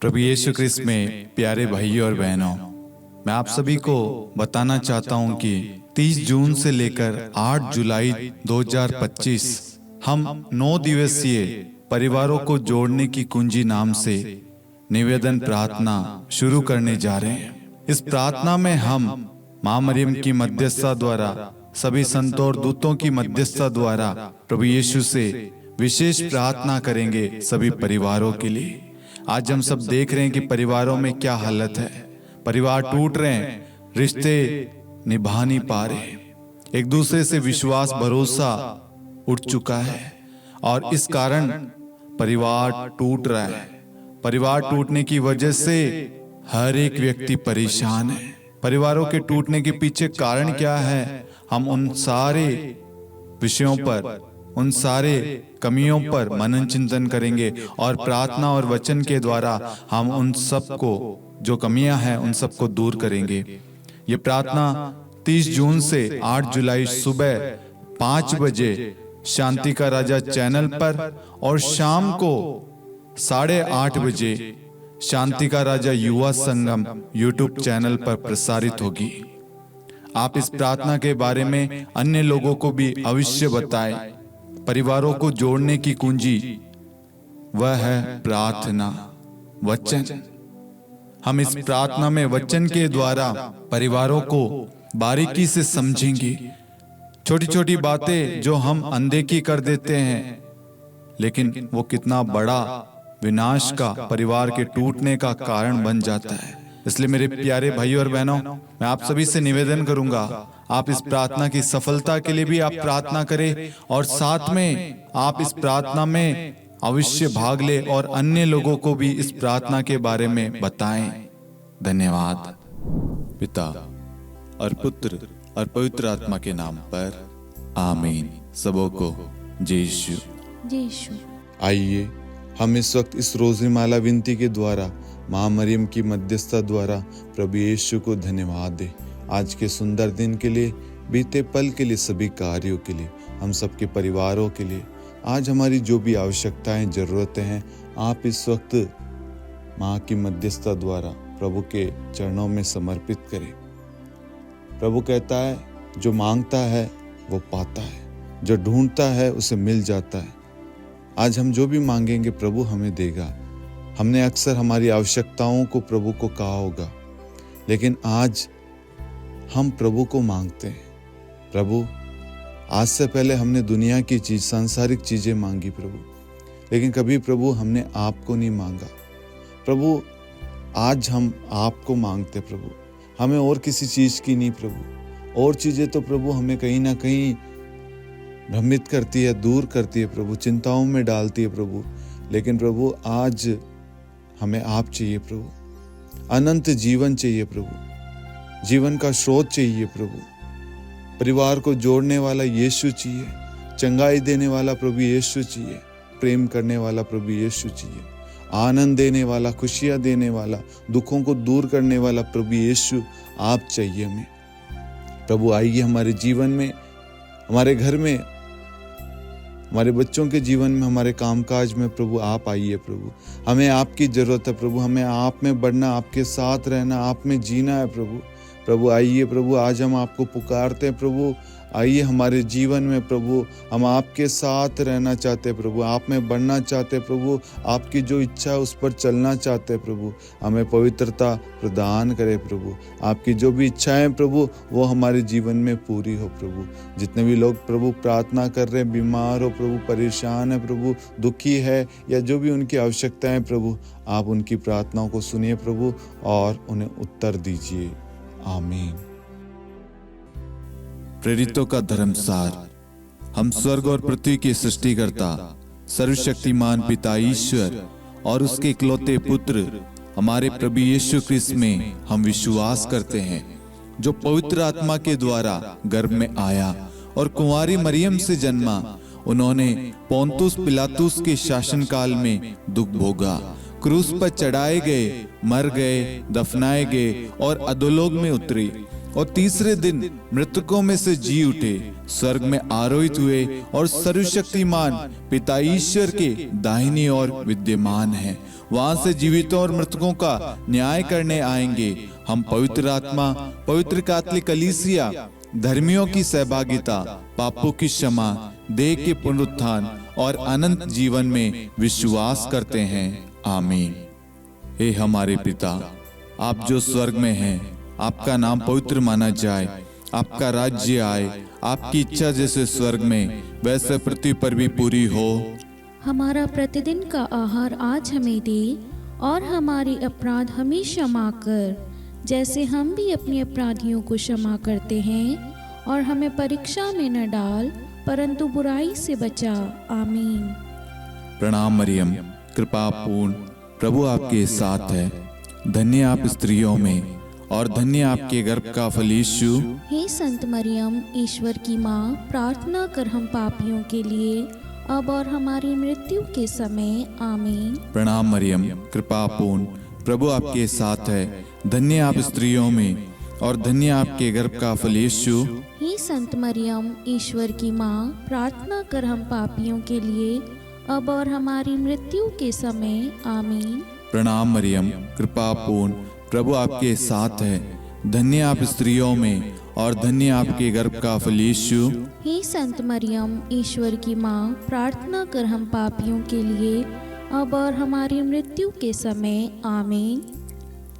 प्रभु यीशु ख्रिस्त में प्यारे भाइयों और बहनों, मैं आप सभी को बताना चाहता हूं कि 30 जून से लेकर 8 जुलाई 2025 हम 9 दिवसीय परिवारों को जोड़ने की कुंजी नाम से निवेदन प्रार्थना शुरू करने जा रहे हैं। इस प्रार्थना में हम मां मरियम की मध्यस्थता द्वारा, सभी संतों और दूतों की मध्यस्थता द्वारा प्रभु यीशु से विशेष प्रार्थना करेंगे सभी परिवारों के लिए। आज हम सब देख रहे हैं कि परिवारों में क्या हालत है। परिवार टूट रहे हैं, रिश्ते निभा नहीं पा रहे, एक दूसरे से विश्वास भरोसा उठ चुका है और इस कारण परिवार टूट रहा है। परिवार टूटने की वजह से हर एक व्यक्ति परेशान है। परिवारों के टूटने के पीछे कारण क्या है, हम उन सारे विषयों पर, उन सारे कमियों पर मनन चिंतन करेंगे और प्रार्थना और वचन के द्वारा हम उन सब को, जो कमियां हैं, उन सब को दूर करेंगे। ये प्रार्थना 30 जून से 8 जुलाई सुबह 5 बजे शांति का राजा चैनल पर और शाम को 8:30 बजे शांति का राजा युवा संगम यूट्यूब चैनल पर प्रसारित होगी। आप इस प्रार्थना के बारे में अन्य लोगों को भी अवश्य बताएं। परिवारों को जोड़ने की कुंजी वह है प्रार्थना, वचन। हम इस प्रार्थना में वचन के द्वारा परिवारों को बारीकी से समझेंगे। छोटी छोटी बातें जो हम अनदेखी कर देते हैं, लेकिन वो कितना बड़ा विनाश का, परिवार के टूटने का कारण बन जाता है। इसलिए मेरे प्यारे भाइयों और बहनों, मैं आप सभी से निवेदन करूंगा, आप इस प्रार्थना की सफलता के लिए भी आप प्रार्थना करें और साथ में आप इस प्रार्थना में अवश्य भाग ले और अन्य लोगों को भी इस प्रार्थना के बारे में बताएं। धन्यवाद। पिता और पुत्र और पवित्र आत्मा के नाम पर आमीन। सबों को जय यीशु। जय यीशु। आइए हम इस वक्त इस रोज़माला विनती के द्वारा माँ मरियम की मध्यस्थता द्वारा प्रभु यीशु को धन्यवाद दें। आज के सुंदर दिन के लिए, बीते पल के लिए, सभी कार्यों के लिए, हम सबके परिवारों के लिए, आज हमारी जो भी आवश्यकताएं, ज़रूरतें हैं, आप इस वक्त माँ की मध्यस्थता द्वारा प्रभु के चरणों में समर्पित करें। प्रभु कहता है, जो मांगता है वो पाता है, जो ढूंढता है उसे मिल जाता है। आज हम जो भी मांगेंगे प्रभु हमें देगा। हमने अक्सर हमारी आवश्यकताओं को प्रभु को कहा होगा, लेकिन आज हम प्रभु को मांगते हैं। प्रभु, आज से पहले हमने दुनिया की चीज, सांसारिक चीजें मांगी प्रभु, लेकिन कभी प्रभु हमने आपको नहीं मांगा। प्रभु, आज हम आपको मांगते प्रभु, हमें और किसी चीज की नहीं प्रभु। और चीजें तो प्रभु हमें कहीं ना कहीं भ्रमित करती है, दूर करती है प्रभु, चिंताओं में डालती है प्रभु। लेकिन प्रभु, आज हमें आप चाहिए प्रभु। अनंत जीवन चाहिए प्रभु, जीवन का स्रोत चाहिए प्रभु। परिवार को जोड़ने वाला यीशु चाहिए, चंगाई देने वाला प्रभु यीशु चाहिए, प्रेम करने वाला प्रभु यीशु चाहिए, आनंद देने वाला, खुशियां देने वाला, दुखों को दूर करने वाला प्रभु यीशु आप चाहिए हमें। प्रभु, आइए हमारे जीवन में, हमारे घर में, हमारे बच्चों के जीवन में, हमारे कामकाज में प्रभु आप आइए प्रभु। हमें आपकी ज़रूरत है प्रभु, हमें आप में बढ़ना, आपके साथ रहना, आप में जीना है प्रभु। प्रभु आइए प्रभु, आज हम आपको पुकारते हैं प्रभु। आइए हमारे जीवन में प्रभु, हम आपके साथ रहना चाहते हैं प्रभु, आप में बढ़ना चाहते हैं प्रभु, आपकी जो इच्छा है उस पर चलना चाहते हैं प्रभु। हमें पवित्रता प्रदान करे प्रभु, आपकी जो भी इच्छाएं प्रभु वो हमारे जीवन में पूरी हो प्रभु। जितने भी लोग प्रभु प्रार्थना कर रहे हैं, बीमार हो प्रभु, परेशान है प्रभु, दुखी है, या जो भी उनकी आवश्यकताएं प्रभु, आप उनकी प्रार्थनाओं को सुनिए प्रभु और उन्हें उत्तर दीजिए। आमीन। प्रेरितों का धर्मसार। हम स्वर्ग और पृथ्वी के सृष्टिकर्ता, सर्वशक्तिमान पिता ईश्वर और उसके इकलौते पुत्र हमारे प्रभु यीशु ख्रिस्त में हम विश्वास करते हैं, जो पवित्र आत्मा के द्वारा गर्भ में आया और कुंवारी मरियम से जन्मा। उन्होंने पोंतुस पिलातुस के शासनकाल में दुख भोगा, क्रूस पर चढ़ाए गए, मर गए, दफनाए गए और अधोलोक में उतरे और तीसरे दिन मृतकों में से जी उठे, स्वर्ग में आरोहित हुए और सर्वशक्तिमान पिता ईश्वर के दाहिनी ओर विद्यमान हैं। वहां से जीवितों और मृतकों का न्याय करने आएंगे। हम पवित्र आत्मा, पवित्र कैथोलिक कलीसिया, धर्मियों की सहभागिता, पापों की क्षमा, देह के पुनरुत्थान और अनंत जीवन में विश्वास करते हैं। आमीन। हे हमारे पिता, आप जो स्वर्ग में हैं, आपका नाम पवित्र माना जाए, आपका राज्य आए, आपकी इच्छा जैसे स्वर्ग में वैसे पृथ्वी पर भी पूरी हो। हमारा प्रतिदिन का आहार आज हमें दे, और हमारे अपराध हमें क्षमा कर, जैसे हम भी अपने अपराधियों को क्षमा करते हैं, और हमें परीक्षा में न डाल, परंतु बुराई से बचा। आमीन। प्रणाम मरियम, कृपा पूर्ण, प्रभु आपके साथ है। धन्य आप स्त्रियों में, और धन्य आपके गर्भ का फल यीशु। हे संत मरियम, ईश्वर की माँ, प्रार्थना कर हम पापियों के लिए, अब और हमारी मृत्यु के समय। आमीन। प्रणाम मरियम, कृपा पूर्ण, प्रभु आपके साथ है। धन्य आप स्त्रियों में, और धन्य आपके गर्भ का फल यीशु। हे संत मरियम, ईश्वर की माँ, प्रार्थना कर हम पापियों के लिए, अब और हमारी मृत्यु के समय। आमीन। प्रणाम मरियम, कृपा पूर्ण, प्रभु आपके साथ है। धन्य आप स्त्रियों में, और धन्य आपके गर्भ का फल यीशु। हे संत मरियम, ईश्वर की माँ, प्रार्थना कर हम पापियों के लिए, अब और हमारी मृत्यु के समय। आमीन।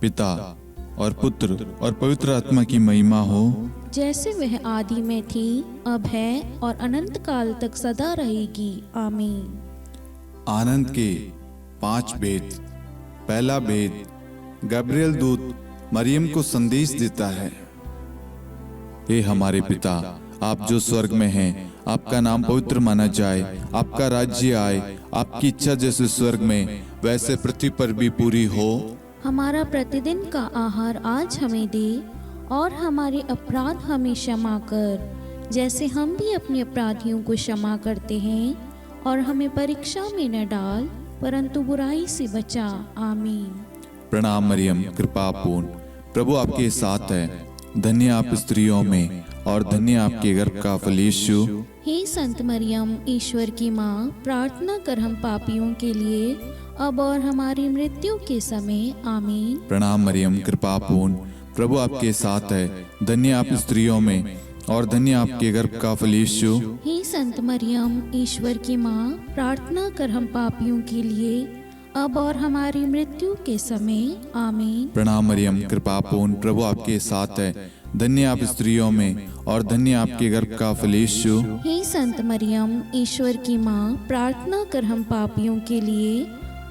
पिता और पुत्र और पवित्र आत्मा की महिमा हो, जैसे वह आदि में थी, अब है, और अनंत काल तक सदा रहेगी। आमीन। आनंद के 5 भेद। पहला भेद, गब्रिएल दूत मरियम को संदेश देता है। हे हमारे पिता, आप जो स्वर्ग में हैं, आपका नाम पवित्र माना जाए, आपका राज्य आए, आपकी इच्छा जैसे स्वर्ग में वैसे पृथ्वी पर भी पूरी हो। हमारा प्रतिदिन का आहार आज हमें दे, और हमारे अपराध हमें क्षमा कर, जैसे हम भी अपने अपराधियों को क्षमा करते हैं, और हमें परीक्षा में न डाल, परंतु बुराई से बचा। आमीन। प्रणाम मरियम, कृपा पूर्ण, प्रभु आपके साथ है। धन्य आप स्त्रियों में, और धन्य आपके गर्भ का फल यीशु। हे संत मरियम, ईश्वर की माँ, प्रार्थना कर हम पापियों के लिए, अब और हमारी मृत्यु के समय। आमीन। प्रणाम मरियम, कृपा पूर्ण, प्रभु आपके साथ है। धन्य आप स्त्रियों में, और धन्य आपके गर्भ का फल यीशु। हे संत मरियम, ईश्वर की माँ, प्रार्थना कर हम पापियों के लिए, अब और हमारी मृत्यु के समय। आमीन। प्रणाम मरियम, कृपा पूर्ण, प्रभु आपके साथ है। धन्य आप स्त्रियों में, और धन्य आपके गर्भ का फल यीशु। हे संत मरियम, ईश्वर की माँ, प्रार्थना कर हम पापियों के लिए,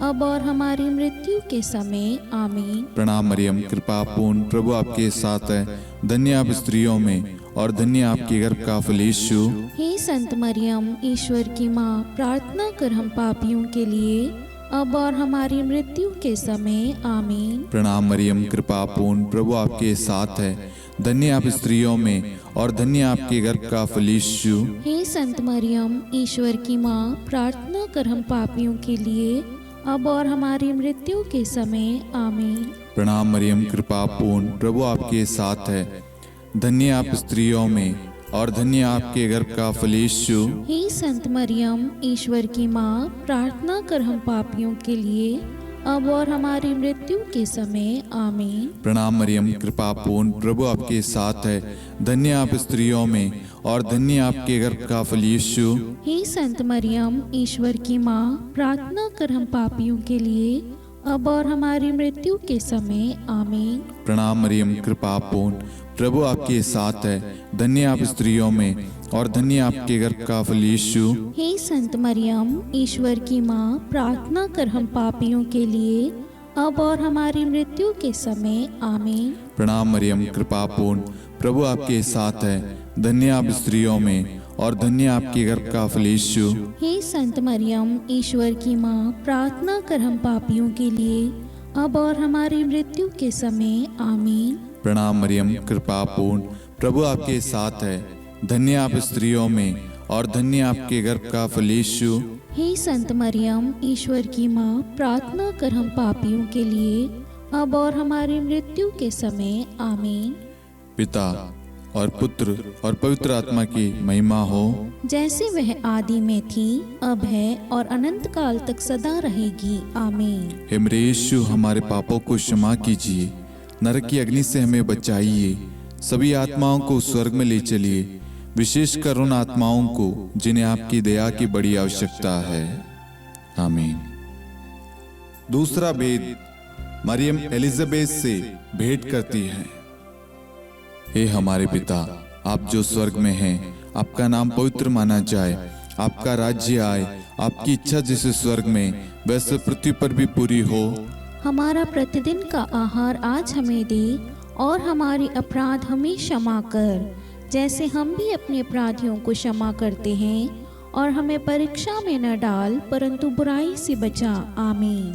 अब और हमारी मृत्यु के समय। आमीन। प्रणाम मरियम, कृपा पूर्ण, प्रभु आपके साथ है। धन्य आप स्त्रियों में, और धन्य आपके गर्भ का फल यीशु। हे संत मरियम, ईश्वर की माँ, प्रार्थना कर हम पापियों के लिए, अब और हमारी मृत्यु के समय। आमीन। प्रणाम मरियम, कृपा पूर्ण, प्रभु आपके साथ है। धन्य आप स्त्रियों में, और धन्य आपके गर्भ का फल यीशु। हे संत मरियम, ईश्वर की माँ, प्रार्थना कर हम पापियों के लिए, अब और हमारी मृत्यु के समय। आमीन। प्रणाम मरियम, कृपा पूर्ण, प्रभु आपके साथ है। धन्य आप स्त्रियों में, और धन्य आपके गर्भ का फल यीशु। हे संत मरियम, ईश्वर की माँ, प्रार्थना कर हम पापियों के लिए, अब और हमारी मृत्यु के समय। आमीन। प्रणाम मरियम, कृपा पूर्ण, प्रभु आपके साथ है। धन्य आप स्त्रियों में, और धन्य आपके गर्भ का फल यीशु। हे संत मरियम, ईश्वर की माँ, प्रार्थना कर हम पापियों के लिए, अब और हमारी मृत्यु के समय। आमीन। प्रणाम मरियम, कृपा पूर्ण, प्रभु आपके साथ है। धन्य आप स्त्रियों में, और धन्य आपके गर्भ का फल यीशु। हे संत मरियम, ईश्वर की माँ, प्रार्थना कर हम पापियों के लिए, अब और हमारी मृत्यु के समय। आमीन। प्रणाम मरियम, कृपा पूर्ण, प्रभु आपके साथ है। धन्य आप स्त्रियों में, और धन्य आपके गर्भ का फल यीशु। हे संत मरियम, ईश्वर की माँ, प्रार्थना कर हम पापियों के लिए, अब और हमारी मृत्यु के समय। आमीन। प्रणाम मरियम, कृपा पूर्ण, प्रभु आपके साथ है। धन्य आप स्त्रियों में, और धन्य आपके गर्भ का फल यीशु। हे संत मरियम, ईश्वर की माँ, प्रार्थना कर हम पापियों के लिए, अब और हमारी मृत्यु के समय। आमीन। पिता और पुत्र और पवित्र आत्मा की महिमा हो, जैसे वह आदि में थी, अब है और अनंत काल तक सदा रहेगी। आमीन। हे मेरे यीशु, हमारे पापों को क्षमा कीजिए, नरक की अग्नि से हमें बचाइए, सभी आत्माओं को स्वर्ग में ले चलिए, विशेषकर उन आत्माओं को जिन्हें आपकी दया की बड़ी आवश्यकता है। आमीन। दूसरा भेद, मरियम एलिजाबेथ से भेंट करती है। हे हमारे पिता, आप जो स्वर्ग में हैं, आपका नाम पवित्र माना जाए, आपका राज्य आए, आपकी इच्छा जैसे स्वर्ग में वैसे पृथ्वी पर भी पूरी हो। हमारा प्रतिदिन का आहार आज हमें दे, और हमारे अपराध हमें क्षमा कर, जैसे हम भी अपने अपराधियों को क्षमा करते हैं, और हमें परीक्षा में न डाल, परंतु बुराई से बचा। आमीन।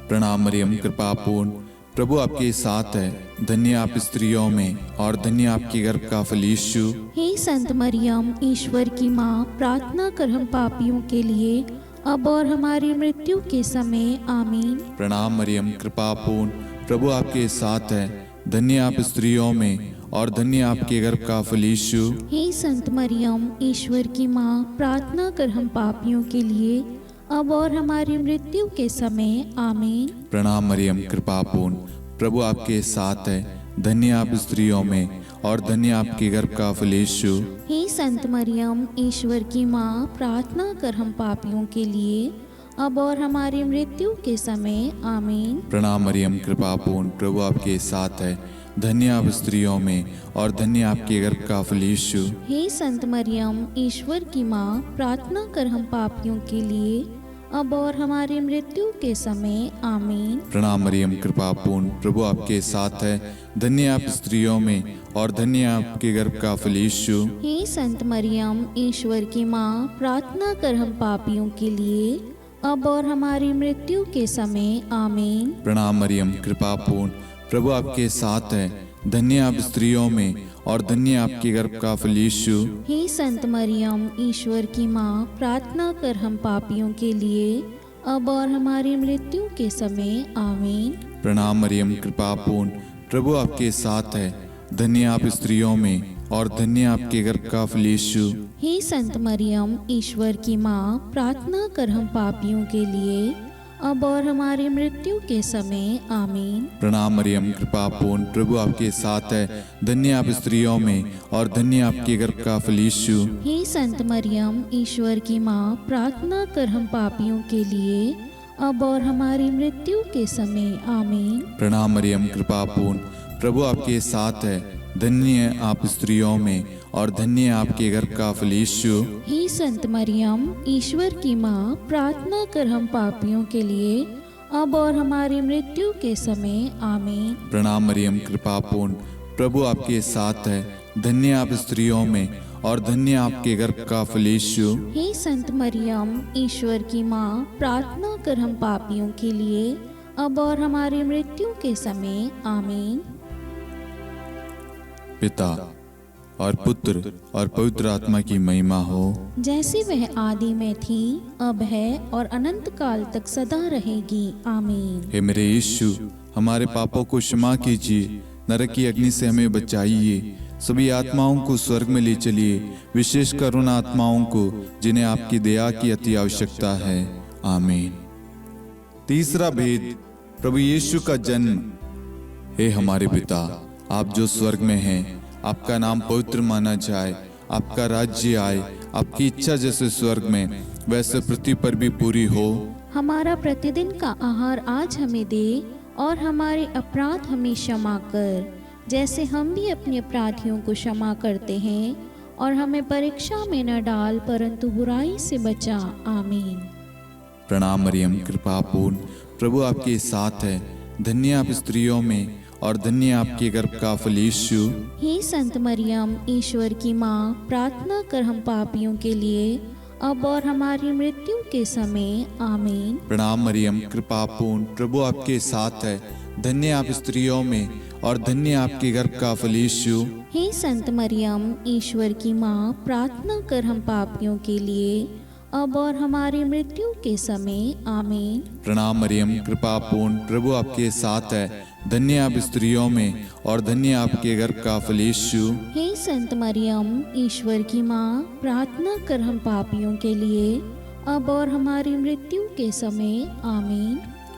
प्रणाम मरियम, कृपापूर्ण, प्रभु आपके साथ है, धन्य आप स्त्रियों में और धन्य आपके गर्भ का फल यीशु। हे संत मरियम, ईश्वर की माँ, प्रार्थना कर हम पापियों के लिए, अब और हमारी मृत्यु के समय। आमीन। प्रणाम मरियम, कृपापूर्ण, प्रभु आपके साथ है, धन्य आप स्त्रियों में और धन्य आपके गर्भ का फल यीशु। हे संत मरियम, ईश्वर की माँ, प्रार्थना कर हम पापियों के लिए, अब और हमारी मृत्यु के समय। आमीन। प्रणाम मरियम, कृपापूर्ण, प्रभु आपके साथ है, धन्य आप स्त्रियों में और धन्य आपके गर्भ का फल यीशु। हे संत मरियम, ईश्वर की माँ, प्रार्थना कर हम पापियों के लिए, अब और हमारी मृत्यु के समय। आमीन। प्रणाम मरियम, कृपापूर्ण, प्रभु आपके साथ है, धन्य आप स्त्रियों में और धन्य आपके गर्भ का फल यीशु। हे संत मरियम, ईश्वर की माँ, प्रार्थना कर हम पापियों के लिए, अब और हमारी मृत्यु के समय। आमीन। प्रणाम मरियम, कृपापूर्ण, प्रभु आपके साथ है, धन्य आप स्त्रियों में और धन्य आपके गर्भ का फल यीशु। हे संत मरियम, ईश्वर की माँ, प्रार्थना कर हम पापियों के लिए, अब और हमारी मृत्यु के समय। आमीन। प्रणाम मरियम, कृपापूर्ण, प्रभु आपके साथ है, धन्य आप स्त्रियों में और धन्य आपके गर्भ का फल यीशु। हे संत मरियम, ईश्वर की माँ, प्रार्थना कर हम पापियों के लिए, अब और हमारी मृत्यु के समय। आमीन। प्रणाम मरियम, कृपापूर्ण, प्रभु आपके साथ है, धन्य आप स्त्रियों में और धन्य आपके गर्भ का फल यीशु। हे संत मरियम, ईश्वर की माँ, प्रार्थना कर हम पापियों के लिए, अब और हमारी मृत्यु के समय। आमीन। प्रणाम मरियम, कृपापूर्ण, प्रभु आपके साथ है, धन्य आप स्त्रियों में और धन्य आपके गर्भ का फल यीशु। हे संत मरियम, ईश्वर की माँ, प्रार्थना कर हम पापियों के लिए, अब और हमारी मृत्यु के समय। आमीन। प्रणाम मरियम, कृपापूर्ण, प्रभु आपके साथ है, धन्य आप स्त्रियों में और धन्य आपके गर्भ का फल यीशु। हे संत मरियम, ईश्वर की माँ, प्रार्थना कर हम पापियों के लिए, अब और हमारी मृत्यु के समय। आमीन। प्रणाम मरियम, कृपापूर्ण, प्रभु आपके साथ है, धन्य आप स्त्रियों में और धन्य आपके गर्भ का फल यीशु। हे संत मरियम, ईश्वर की माँ, प्रार्थना कर हम पापियों के लिए, अब और हमारी मृत्यु के समय। आमीन। पिता और पुत्र और पवित्र आत्मा की महिमा हो, जैसे वह आदि में थी, अब है और अनंत काल तक सदा रहेगी। आमीन। हे मेरे यीशु, हमारे पापों को क्षमा कीजिए, नरक की अग्नि से हमें बचाइए, सभी आत्माओं को स्वर्ग में ले चलिए, विशेषकर उन आत्माओं को जिन्हें आपकी दया की अति आवश्यकता है। आमीन। तीसरा भेद, प्रभु यीशु का जन्म। हे हमारे पिता, आप जो स्वर्ग में हैं, आपका नाम पवित्र माना जाए, आपका राज्य आए, आपकी इच्छा जैसे स्वर्ग में वैसे पृथ्वी पर भी पूरी हो। हमारा प्रतिदिन का आहार आज हमें दे, और हमारे अपराध हमें क्षमा कर, जैसे हम भी अपने अपराधियों को क्षमा करते हैं, और हमें परीक्षा में न डाल, परंतु बुराई से बचा। आमीन। प्रणाम मरियम, कृपापूर्ण, प्रभु आपके साथ है, धन्य आप स्त्रियों में और धन्य आपके गर्भ का फल यीशु। हे संत मरियम, ईश्वर की माँ, प्रार्थना कर हम पापियों के लिए, अब और हमारी मृत्यु के समय। आमीन। प्रणाम मरियम, कृपापूर्ण, प्रभु आपके साथ है, धन्य आप स्त्रियों में और धन्य आपके गर्भ का फल यीशु। हे संत मरियम, ईश्वर की माँ, प्रार्थना कर हम पापियों के लिए, अब और हमारी मृत्यु के समय। आमीन। प्रणाम मरियम, कृपापूर्ण, प्रभु आपके साथ है, धन्य आप स्त्रियों में और धन्य आपके गर्भ का फल यीशु। हे संत मरियम, ईश्वर की माँ, प्रार्थना कर हम पापियों के लिए, अब और हमारी मृत्यु के समय। आमीन।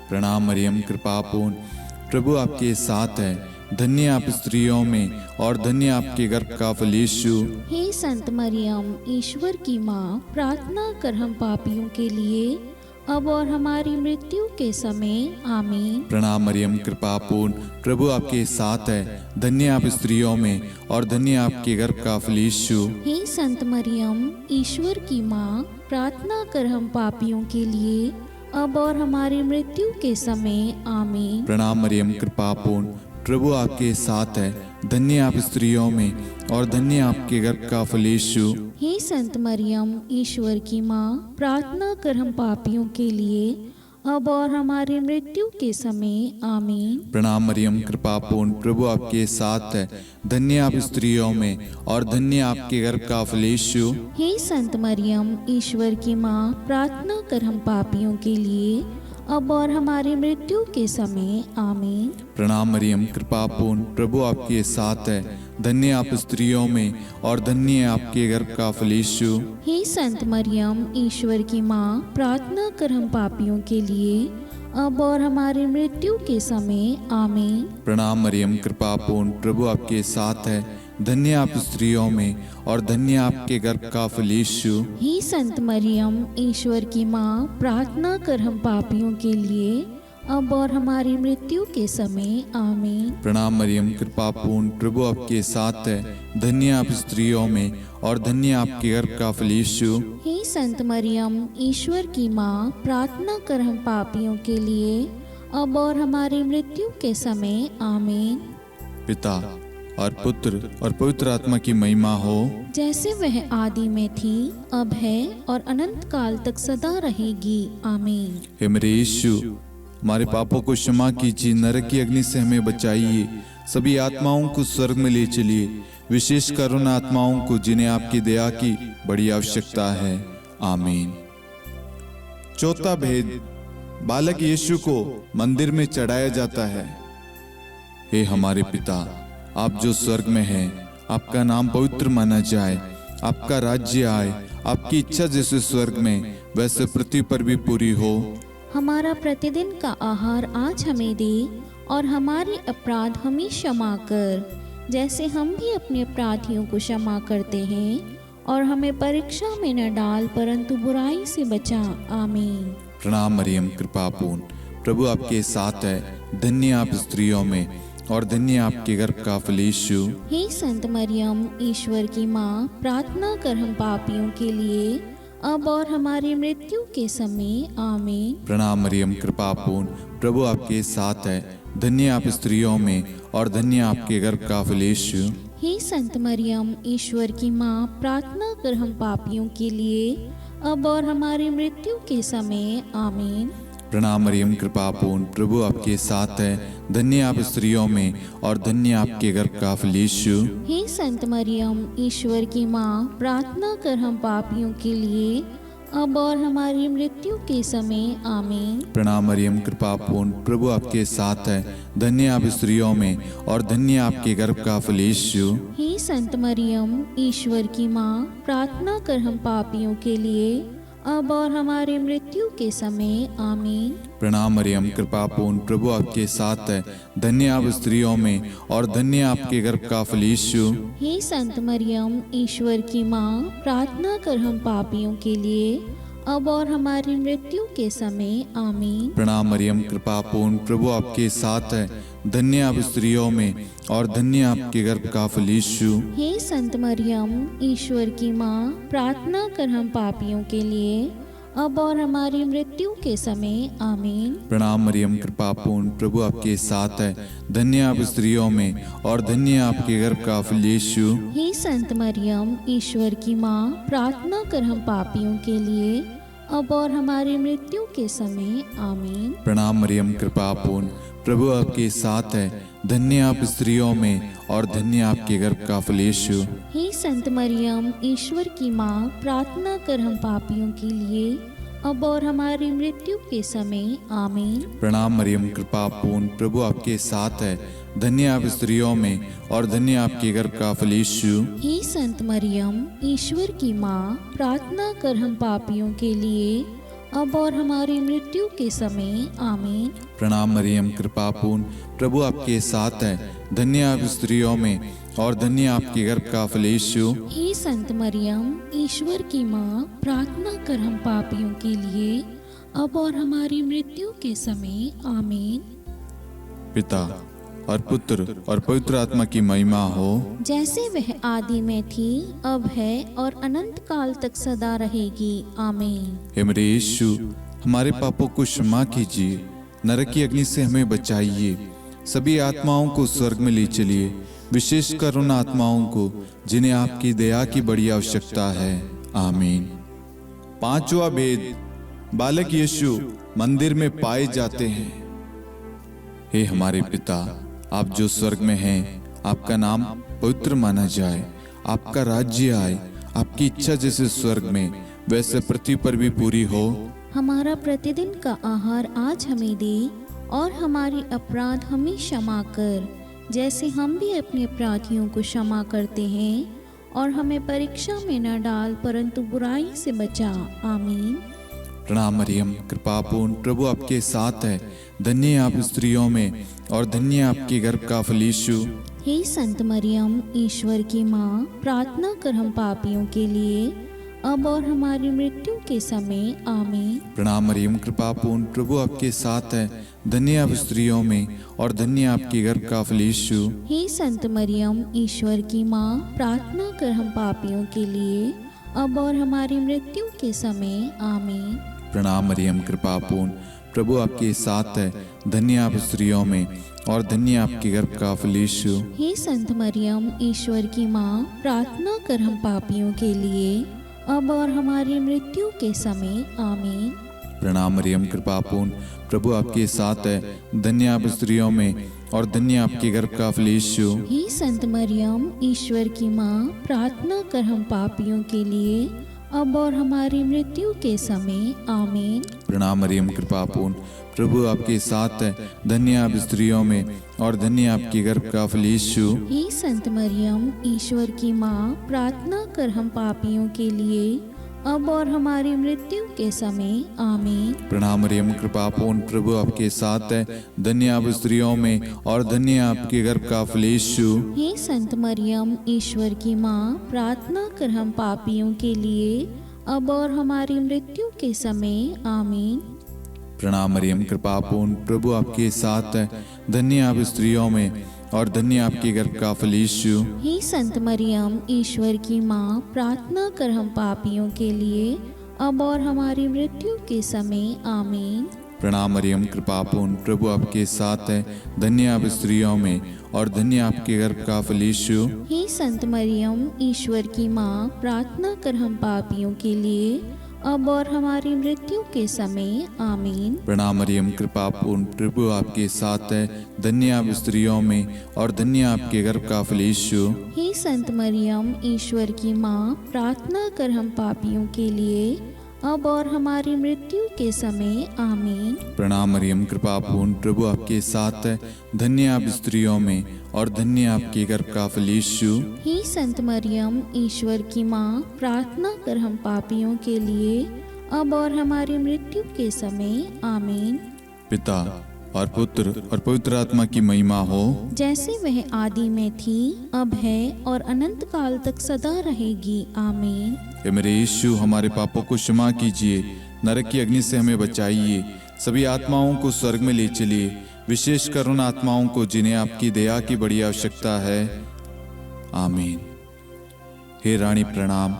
प्रणाम मरियम, कृपा पूर्ण, प्रभु आपके साथ है। धन्य आप स्त्रियों में और धन्य आपके गर्भ का फल यीशु। हे संत मरियम, ईश्वर की माँ, प्रार्थना कर हम पापियों के लिए, अब और हमारी मृत्यु के समय। आमीन। प्रणाम मरियम, कृपा पूर्ण, प्रभु आपके साथ है। धन्य आप स्त्रियों में और धन्य आपके गर्भ का फल यीशु। हे संत मरियम, ईश्वर की माँ, प्रार्थना कर हम पापियों के लिए, अब और हमारी मृत्यु के समय। आमीन। प्रणाम मरियम, कृपा पूर्ण, प्रभु आपके साथ है। धन्य आप स्त्रियों में और धन्य आपके गर्भ का फल यीशु। हे संत मरियम, ईश्वर की माँ, प्रार्थना कर हम पापियों के लिए, अब और हमारी मृत्यु के समय। आमीन। प्रणाम मरियम, कृपा पूर्ण, प्रभु आपके साथ है। धन्य आप स्त्रियों में और धन्य आपके गर्भ का फल यीशु। हे संत मरियम, ईश्वर की माँ, प्रार्थना कर हम पापियों के लिए, अब और हमारी मृत्यु के समय। आमीन। प्रणाम मरियम, कृपा पूर्ण, प्रभु आपके साथ है। धन्य आप स्त्रियों में और धन्य आपके गर्भ का फल यीशु। हे संत मरियम, ईश्वर की माँ, प्रार्थना कर हम पापियों के लिए, अब और हमारी मृत्यु के समय। आमीन। प्रणाम मरियम, कृपा पूर्ण, प्रभु आपके साथ है। धन्य आप स्त्रियों में और धन्य आपके गर्भ का फल यीशु। हे संत मरियम, ईश्वर की माँ, प्रार्थना कर हम पापियों के लिए, अब और हमारी मृत्यु के समय। आमीन। प्रणाम मरियम, कृपा पूर्ण, प्रभु आपके साथ है। धन्य आप स्त्रियों में और धन्य आपके गर्भ का फल यीशु। हे संत मरियम, ईश्वर की माँ, प्रार्थना कर हम पापियों के लिए, अब और हमारी मृत्यु के समय। आमीन। पिता और पुत्र और पवित्र आत्मा की महिमा हो, जैसे वह आदि में थी, अब है और अनंत काल तक सदा रहेगी। आमीन। हे मेरे यीशु, हमारे पापों को क्षमा कीजिए, नरक की अग्नि से हमें बचाइए, सभी आत्माओं को स्वर्ग में ले चलिए, विशेषकर उन आत्माओं को जिन्हें आपकी दया की बड़ी आवश्यकता है। आमीन। चौथा भेद, बालक यीशु को मंदिर में चढ़ाया जाता है। हे हमारे पिता, आप जो स्वर्ग में हैं, आपका नाम पवित्र माना जाए, आपका राज्य आए, आपकी इच्छा जैसे स्वर्ग में वैसे पृथ्वी पर भी पूरी हो। हमारा प्रतिदिन का आहार आज हमें दे, और हमारे अपराध हमें क्षमा कर, जैसे हम भी अपने अपराधियों को क्षमा करते हैं, और हमें परीक्षा में न डाल, परंतु बुराई से बचा। आमीन। प्रणाम मरियम, कृपा पूर्ण, प्रभु आपके साथ है। धन्य आप स्त्रियों में और धन्य आपके गर्भ का फल यीशु। हे संत मरियम, ईश्वर की माँ, प्रार्थना कर हम पापियों के लिए, अब और हमारी मृत्यु के समय। आमीन। प्रणाम मरियम, कृपा पूर्ण, प्रभु आपके साथ है। धन्य आप स्त्रियों में और धन्य आपके गर्भ का फल यीशु। हे संत मरियम, ईश्वर की माँ, प्रार्थना कर हम पापियों के लिए, अब और हमारी मृत्यु के समय। आमीन। प्रणाम मरियम, कृपा पूर्ण, प्रभु आपके साथ है। धन्य आप स्त्रियों में और धन्य आपके गर्भ का फल यीशु। हे संत मरियम, ईश्वर की माँ, प्रार्थना कर हम पापियों के लिए, अब और हमारी मृत्यु के समय। आमीन। प्रणाम मरियम, कृपा पूर्ण, प्रभु आपके साथ है। धन्य आप स्त्रियों में और धन्य आपके गर्भ का फल यीशु। हे संत मरियम, ईश्वर की माँ, प्रार्थना कर हम पापियों के लिए, अब और हमारी मृत्यु के समय। आमीन। प्रणाम मरियम, कृपा पूर्ण, प्रभु आपके साथ है। धन्य आप स्त्रियों में और धन्य आपके गर्भ का फल यीशु। हे संत मरियम, ईश्वर की माँ, प्रार्थना कर हम पापियों के लिए, अब और हमारी मृत्यु के समय। आमीन। प्रणाम मरियम, कृपा पूर्ण, प्रभु आपके साथ है। धन्य आप स्त्रियों में और धन्य आपके गर्भ का फल यीशु। हे संत मरियम, ईश्वर की माँ, प्रार्थना कर हम पापियों के लिए, अब और हमारी मृत्यु के समय। आमीन। प्रणाम मरियम, कृपा पूर्ण, प्रभु आपके साथ है। धन्य आप स्त्रियों में और धन्य आपके गर्भ का फल यीशु। हे संत मरियम, ईश्वर की माँ, प्रार्थना कर हम पापियों के लिए, अब और हमारी मृत्यु के समय। आमीन। प्रणाम मरियम, कृपा पूर्ण, प्रभु आपके साथ है। धन्य आप स्त्रियों में और धन्य आपके गर्भ का फल यीशु। हे संत मरियम, ईश्वर की माँ, प्रार्थना कर हम पापियों के लिए, अब और हमारी मृत्यु के समय आमीन। प्रणाम मरियम, कृपा पूर्ण, प्रभु आपके साथ है। धन्य आप स्त्रियों में और धन्य आपके गर्भ का फल यीशु। हे संत मरियम, ईश्वर की माँ, प्रार्थना कर हम पापियों के लिए अब और हमारी मृत्यु के समय आमीन। प्रणाम मरियम, कृपा पूर्ण, प्रभु आपके साथ है। धन्य आप स्त्रियों में और धन्य आपके गर्भ का फल यीशु। हे संत मरियम, ईश्वर की माँ, प्रार्थना कर हम पापियों के लिए अब और हमारी मृत्यु के समय आमीन। पिता और पुत्र और पवित्र आत्मा की महिमा हो, जैसे वह आदि में थी, अब है और अनंत काल तक सदा रहेगी आमीन। हे मेरे यीशु, हमारे पापों को क्षमा कीजिए, नरक की अग्नि से हमें बचाइए, सभी आत्माओं को स्वर्ग में ले चलिए, विशेषकर उन आत्माओं को जिन्हें आपकी दया की बड़ी आवश्यकता है। आमीन। पांचवा भेद, बालक यीशु मंदिर में पाए जाते हैं। हे हमारे पिता, आप जो स्वर्ग में हैं, आपका नाम पवित्र माना जाए, आपका राज्य आए, आपकी इच्छा जैसे स्वर्ग में वैसे पृथ्वी पर भी पूरी हो। हमारा प्रतिदिन का आहार आज हमें दे और हमारी अपराध हमें क्षमा कर, जैसे हम भी अपने अपराधियों को क्षमा करते हैं, और हमें परीक्षा में न डाल परंतु बुराई से बचा। आमीन। प्रणाम मरियम, कृपा पूर्ण, प्रभु आपके साथ है। धन्य आप स्त्रियों में और धन्य आपके गर्भ का फल यीशु। हे संत मरियम, ईश्वर की माँ, प्रार्थना कर हम पापियों के लिए अब और हमारी मृत्यु के समय आमीन। प्रणाम मरियम, कृपा पूर्ण, प्रभु आपके साथ है। धन्य आप स्त्रियों में और धन्य आपके गर्भ का फल यीशु। हे संत मरियम, ईश्वर की माँ, प्रार्थना कर हम पापियों के लिए अब और हमारी मृत्यु के समय आमीन। प्रणाम मरियम, कृपा पूर्ण, प्रभु आपके साथ है। धन्य आप स्त्रियों में और धन्य आपके गर्भ का फल यीशु। हे संत मरियम, ईश्वर की माँ, प्रार्थना कर हम पापियों के लिए अब और हमारी मृत्यु के समय आमीन। प्रणाम मरियम, कृपा पूर्ण, प्रभु आपके साथ है। धन्य आप स्त्रियों में और धन्य आपके गर्भ का फल यीशु। हे संत मरियम, ईश्वर की माँ, प्रार्थना कर हम पापियों के लिए अब और हमारी मृत्यु के समय आमीन। प्रणाम मरियम, कृपा पूर्ण, प्रभु आपके साथ है। धन्य आप स्त्रियों में और धन्य आपके गर्भ का फल यीशु। हे संत मरियम, ईश्वर की माँ, प्रार्थना कर हम पापियों के लिए अब और हमारी मृत्यु के समय आमीन। प्रणाम मरियम, कृपा पूर्ण, प्रभु आपके साथ है। धन्य आप स्त्रियों में और धन्य आपके गर्भ का फल यीशु। हे संत मरियम, ईश्वर की माँ, प्रार्थना कर हम पापियों के लिए अब और हमारी मृत्यु के समय आमीन। प्रणाम मरियम, कृपा पूर्ण, प्रभु आपके साथ है। धन्य आप स्त्रियों में और धन्य आपके गर्भ का फल यीशु। हे संत मरियम, ईश्वर की माँ, प्रार्थना कर हम पापियों के लिए अब और हमारी मृत्यु के समय आमीन। प्रणाम मरियम, कृपा पूर्ण, प्रभु आपके साथ है। धन्य आप स्त्रियों में और धन्य आपके गर्भ का फल यीशु। हे संत मरियम, ईश्वर की माँ, प्रार्थना कर हम पापियों के लिए अब और हमारी मृत्यु के समय आमीन। प्रणाम मरियम, कृपा पूर्ण, प्रभु आपके साथ है। धन्य आप स्त्रियों में और धन्य आपके गर्भ का फल यीशु। हे संत मरियम, ईश्वर की माँ, प्रार्थना कर हम पापियों के लिए अब और हमारी मृत्यु के समय आमीन। प्रणाम मरियम, कृपा पूर्ण, प्रभु आपके साथ है। धन्य आप स्त्रियों में और धन्य आपके गर्भ का फल यीशु। हे संत मरियम, ईश्वर की माँ, प्रार्थना कर हम पापियों के लिए अब और हमारी मृत्यु के समय आमीन। पिता और पुत्र और पवित्र आत्मा की महिमा हो, जैसे वह आदि में थी, अब है और अनंत काल तक सदा रहेगी आमीन। हे मेरे यीशु, हमारे पापों को क्षमा कीजिए, नरक की अग्नि से हमें बचाइए, सभी आत्माओं को स्वर्ग में ले चलिए, विशेषकर उन आत्माओं को जिन्हें आपकी दया की बड़ी आवश्यकता है। आमीन। हे रानी प्रणाम,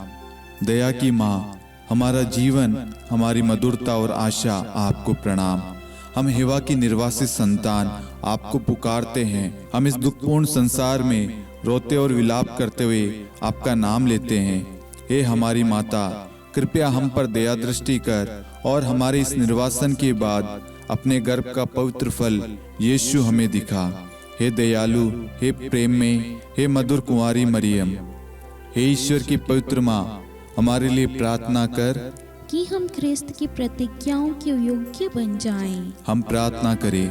दया की माँ, हमारा जीवन, हमारी मधुरता और आशा आपको प्रणाम। हम हेवा की निर्वासित संतान आपको पुकारते हैं। हम इस दुखपूर्ण संसार में रोते और विलाप करते हुए आपका नाम लेते हैं। हे हमारी माता, कृपया हम पर दया दृष्टि कर और हमारे इस निर्वासन के बाद अपने गर्भ का पवित्र फल यीशु हमें दिखा। हे दयालु, हे प्रेम में, हे मधुर कुंवारी मरियम, हे ईश्वर की पवित्र माँ, हमारे लिए प्रार्थना कर कि हम ख्रिस्त की प्रतिज्ञाओं के योग्य बन जाएं। हम प्रार्थना करें।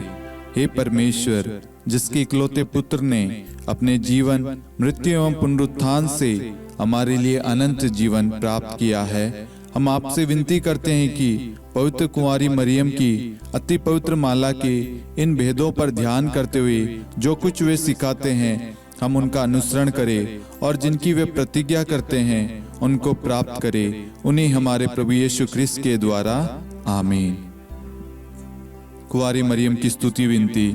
हे परमेश्वर, जिसके इकलौते पुत्र ने अपने जीवन, मृत्यु एवं पुनरुत्थान से हमारे लिए अनंत जीवन प्राप्त किया है, हम आपसे विनती करते हैं कि पवित्र कुंवारी मरियम की अति पवित्र माला के इन भेदों पर ध्यान करते हुए जो कुछ वे सिखाते हैं, हम उनका अनुसरण करें और जिनकी वे प्रतिज्ञा करते हैं उनको प्राप्त करें। उन्हीं हमारे प्रभु यीशु ख्रिस्त के द्वारा, आमीन। कुंवारी मरियम की स्तुति विनती।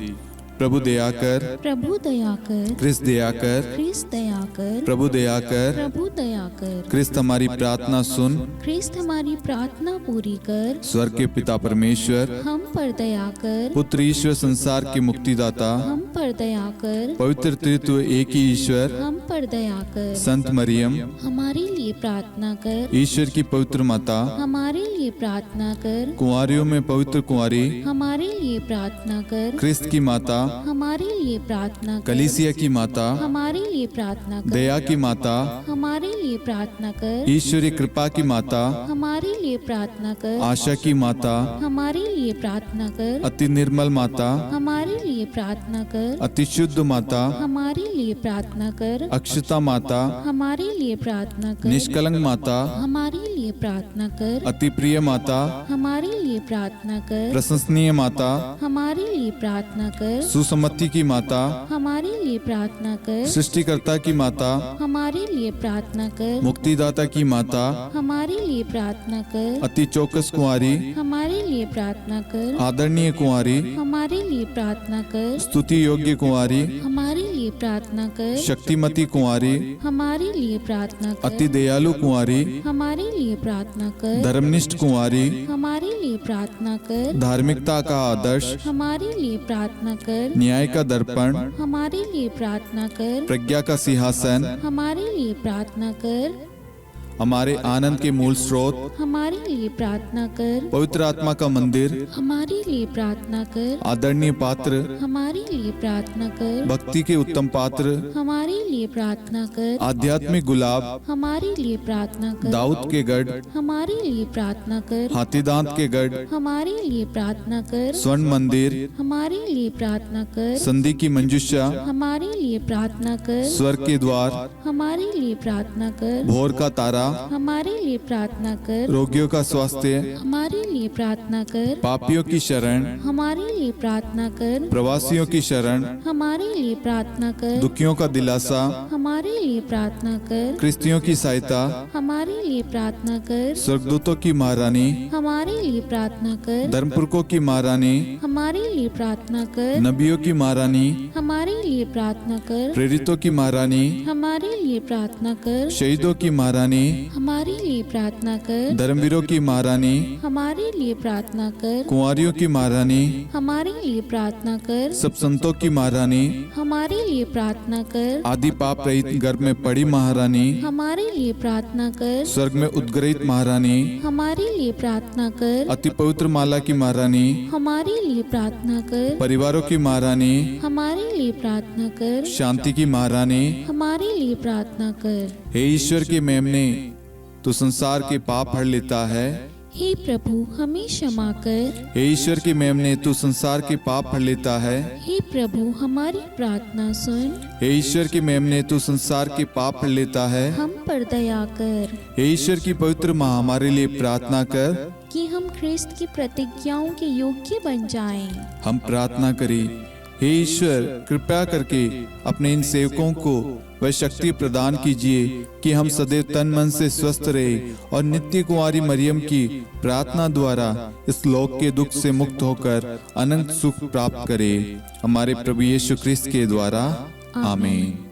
प्रभु दया कर, प्रभु दया कर, ख्रिस्त दया कर, ख्रिस्त दया कर, प्रभु दया कर, प्रभु दया कर, ख्रिस्त हमारी प्रार्थना सुन। ख्रिस्त हमारी प्रार्थना पूरी कर, स्वर्ग के पिता परमेश्वर, हम पर दया कर, पुत्र ईश्वर संसार के मुक्तिदाता, हम पर दया कर, पवित्र त्रित्व एक ही ईश्वर, हम पर दया कर, संत मरियम, हमारे लिए प्रार्थना कर, ईश्वर की पवित्र माता, हमारे लिए प्रार्थना कर, कुंवारियों में पवित्र कुंवारी, हमारे लिए प्रार्थना कर, ख्रिस्त की माता, हमारे लिए प्रार्थना कर, कलीसिया की माता, हमारे लिए प्रार्थना कर, दया की माता, हमारे लिए प्रार्थना कर, ईश्वरी कृपा की माता, हमारे लिए प्रार्थना कर, आशा की माता, हमारे लिए प्रार्थना कर, अति निर्मल माता, हमारे लिए प्रार्थना कर, अति शुद्ध माता, हमारे लिए प्रार्थना कर, अक्षता माता, हमारे लिए प्रार्थना कर, निष्कलंक माता, हमारे लिए प्रार्थना कर, अति प्रिय माता, हमारे लिए प्रार्थना कर, प्रशंसनीय माता, हमारे लिए प्रार्थना कर, सुसम्मति की माता, हमारे लिए प्रार्थना कर, सृष्टिकर्ता की माता, हमारे लिए प्रार्थना कर, मुक्तिदाता की माता, हमारे लिए प्रार्थना कर, अति चौकस कुंवारी, हमारे लिए प्रार्थना कर, आदरणीय कुंवारी, हमारे लिए प्रार्थना कर, स्तुति योग्य कुंवारी, हमारे लिए प्रार्थना कर, शक्तिमती कुंवारी, हमारे लिए प्रार्थना कर, अति दयालु कुंवारी, हमारे लिए प्रार्थना कर, धर्मनिष्ठ कुंवारी, हमारे लिए प्रार्थना कर, धार्मिकता का आदर्श, हमारे लिए प्रार्थना कर, न्याय का दर्पण, हमारे लिए प्रार्थना कर, प्रज्ञा का सिंहासन, हमारे लिए प्रार्थना कर, हमारे आनंद के मूल स्रोत, हमारे लिए प्रार्थना कर, पवित्र आत्मा का मंदिर, हमारे लिए प्रार्थना कर, आदरणीय पात्र, हमारे लिए प्रार्थना कर, भक्ति के उत्तम पात्र, हमारे लिए प्रार्थना कर, आध्यात्मिक गुलाब, हमारे लिए प्रार्थना कर, दाऊद के गढ़, हमारे लिए प्रार्थना कर, हाथीदांत के गढ़, हमारे लिए प्रार्थना कर, स्वर्ण मंदिर, हमारे लिए प्रार्थना कर, संधि की मंजुषा, हमारे लिए प्रार्थना कर, स्वर्ग के द्वार, हमारे लिए प्रार्थना कर, भोर का तारा, हमारे लिए प्रार्थना कर, रोगियों का स्वास्थ्य, हमारे लिए प्रार्थना कर, पापियों की शरण, हमारे लिए प्रार्थना कर, प्रवासियों की शरण, हमारे लिए प्रार्थना कर, दुखियों का दिलासा, हमारे लिए प्रार्थना कर, क्रिस्तियों की सहायता, हमारे लिए प्रार्थना कर, स्वर्गदूतों की महारानी, हमारे लिए प्रार्थना कर, धर्मपुरखों की महारानी, हमारे लिए प्रार्थना कर, नबियों की महारानी, हमारे लिए प्रार्थना कर, प्रेरितों की महारानी, हमारे लिए प्रार्थना कर, शहीदों की महारानी, हमारे लिए प्रार्थना कर, धर्मवीरों की महारानी, हमारे लिए प्रार्थना कर, कुंवारियों की महारानी, हमारे लिए प्रार्थना कर, सब संतों की महारानी, हमारे लिए प्रार्थना कर, आदि पाप रहित गर्भ में पड़ी महारानी, हमारे लिए प्रार्थना कर, स्वर्ग में उद्गरित महारानी, हमारे लिए प्रार्थना कर, अति पवित्र माला की महारानी, हमारे लिए प्रार्थना कर, परिवारों की महारानी, हमारे लिए प्रार्थना कर, शांति की महारानी, हमारे लिए प्रार्थना कर। हे ईश्वर के मेमने, तू संसार के पाप हर लेता है। हे प्रभु हमें क्षमा कर। हे ईश्वर के मेमने, तू संसार के पाप हर लेता है। हे प्रभु हमारी प्रार्थना सुन। हे ईश्वर के मेमने, तू संसार के पाप हर लेता है। हम पर दया कर हे ईश्वर की पवित्र माँ, हमारे लिए प्रार्थना कर कि हम ख्रिस्त की प्रतिज्ञाओं के योग्य बन जाएं। हम प्रार्थना करें। हे ईश्वर, कृपया करके अपने इन सेवकों को वह शक्ति प्रदान कीजिए कि हम सदैव तन मन से स्वस्थ रहे और नित्य कुंवारी मरियम की प्रार्थना द्वारा इस लोक के दुख से मुक्त होकर अनंत सुख प्राप्त करें। हमारे प्रभु यीशु ख्रिस्त के द्वारा, आमीन।